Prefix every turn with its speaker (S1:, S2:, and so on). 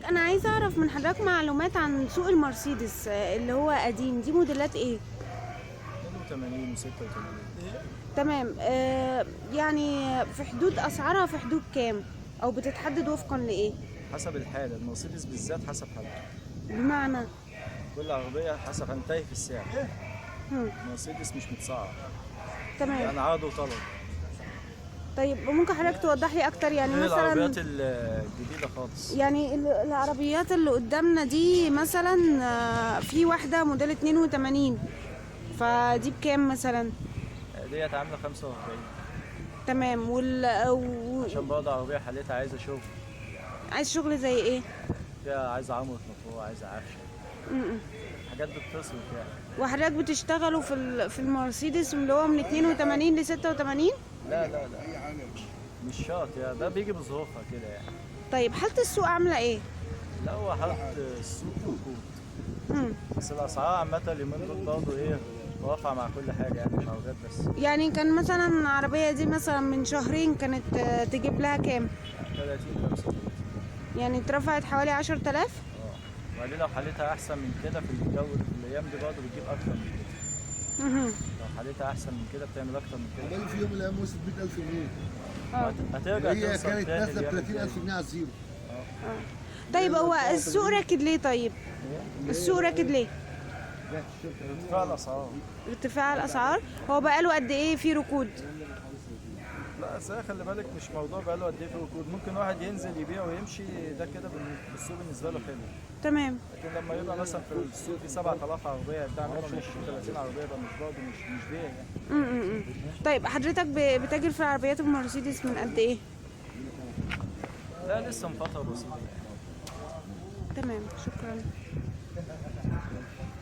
S1: انا عايزه اعرف من حضرتك معلومات عن سوق المرسيدس اللي هو قديم، دي موديلات ايه؟
S2: 82 و86.
S1: تمام. يعني في حدود اسعارها، في حدود كام؟ او بتتحدد وفقا لايه؟
S2: حسب الحالة، المرسيدس بالذات حسب حالته.
S1: بمعنى؟
S2: كل عربية حسب هنتهي في السعر.
S1: هم.
S2: المرسيدس مش متسعر،
S1: تمام.
S2: يعني عرض وطلب.
S1: طيب ممكن حضرتك توضح لي اكتر، يعني
S2: غير العربيات
S1: مثلا
S2: الجديدة خالص.
S1: يعني العربيات اللي قدامنا دي مثلا، في واحده موديل 82، فدي بكام مثلا؟
S2: ديت عاملة 45.
S1: تمام.
S2: عشان برضه عربية حالتها عايزة شغل.
S1: عايز شغل زي ايه؟
S2: فيها عايزة عمرة موتور، عايزة عفشة،
S1: م-م.
S2: حاجات بتصرف يعني.
S1: وحضرتك بتشتغلوا في المرسيدس اللي هو من 82 ل 86؟
S2: لا لا لا، مش شرط يعني، ده بيجي بظروفها كده يعني.
S1: طيب حالة السوق عاملة ايه؟
S2: لا، هو حاطط السوق ركود.
S1: مم.
S2: بس الأسعار عامة اليومين دول برضه إيه، رافعة مع كل حاجة يعني، مش عربيات بس.
S1: يعني كان مثلا العربية دي مثلا من شهرين كانت تجيب لها كام؟
S2: 30 35.
S1: يعني اترفعت حوالي 10,000؟
S2: وبعدين لو حالتها أحسن من كده في الجو في الأيام دي برضه بتجيب أكتر من كده.
S1: مهم.
S2: لو حالتها أحسن من كده بتعمل أكتر من كده.
S3: عمال في يوم من الايام وصلت 100,000 جنيه.
S2: هترجع
S3: هي
S2: توصل
S3: كانت
S2: تاني
S3: نازله ب
S2: الأيام
S3: 30,000
S2: الجاية.
S3: جنيه على الزيرو.
S1: طيب هو السوق راكد ليه طيب؟ السوق راكد ليه؟
S2: ارتفاع الأسعار.
S1: ارتفاع الأسعار. هو بقاله قد ايه في ركود؟
S2: لا بس هي خلي بالك، مش موضوع بقاله قد ايه في ركود، ممكن واحد ينزل يبيع ويمشي، ده كده السوق بالنسبة له حلو.
S1: تمام.
S2: لكن لما يبقى مثلا في السوق في 7000 عربية يبيع منهم 20 30 عربية، يبقى مش برضه مش بيع يعني.
S1: م-م-م. طيب حضرتك بتاجر في العربيات المرسيدس من قد ايه؟
S2: لا لسه من فترة بسيطة.
S1: تمام، شكرا.